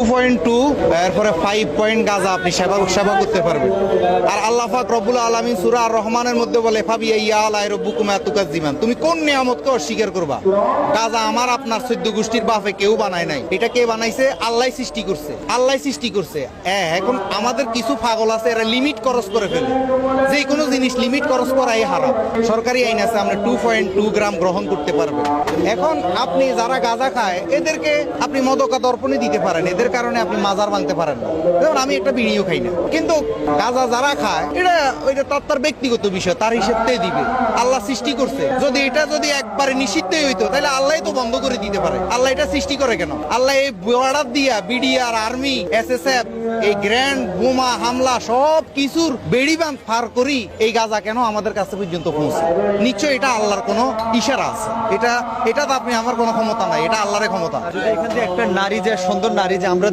2.2 এরপরে 5 পয়েন্ট গাঁজা আপনি সেবা করতে পারবেন। আর আল্লাহ পাক রব্বুল আলামিন সূরা আর রহমানের মধ্যে বলে ফাবিআইয়া আলাই রাব্বিকুমা তুকাজ্জিমান, তুমি কোন নিয়ামতকে অস্বীকার করবা? গাঁজা আমার আপনার 14 গোষ্ঠীর বাপে কেউ বানায় নাই, এটা কে বানাইছে? আল্লাহই সৃষ্টি করছে, আল্লাহই সৃষ্টি করছে। এখন আমাদের কিছু পাগল আছে, এরা লিমিট খরচ করে ফেলে, যে কোনো জিনিস লিমিট খরচ করাই হারাম। সরকারি আইন আছে আমরা 2.2 গ্রাম গ্রহণ করতে পারবেন। এখন আপনি যারা গাঁজা খায় এদেরকে আপনি মদকা দর্পণে দিতে পারেন, এদের কারণে আপনি মাজার ভাঙতে পারেন না। যেমন আমি একটা বিড়িও খাই না, কিন্তু গাঁজা যারা খায় এটা তার ব্যক্তিগত বিষয়, তার হিসেবতেই দিবে। আল্লাহ সৃষ্টি করছে, যদি একবারে নিষিদ্ধই হইতো তাহলে আল্লাহ তো বন্ধ করে দিতে পারে। আল্লাহ এটা সৃষ্টি করে কেন? আল্লাহ এই বর্ডার দিয়া বিডিআর, আর্মি, এসএসএফ, এই গ্র্যান্ড বোমা হামলা সব কিছুর বেড়িবাঁধ পার করি এই গাঁজা কেন আমাদের কাছে পর্যন্ত পৌঁছে? নিশ্চয় এটা আল্লাহর কোনো ইশারা আছে। এটা তো আপনি আমার কোনো ক্ষমতা নাই, এটা আল্লাহর ক্ষমতা। যদি এখান থেকে একটা নারী, যে সুন্দর নারী যে